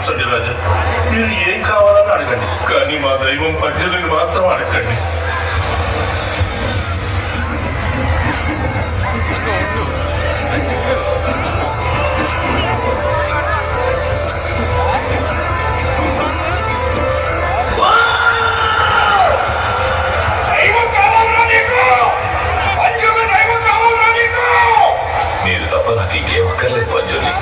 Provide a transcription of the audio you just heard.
క్షమించండి రాజా. మీరు ఏం కావాలని అడగండి, కానీ మా దైవం పంజరుని మాత్రం అడగండి. మీరు తప్ప నాకు ఇంకేం అక్కర్లేదు పంజుర్లి.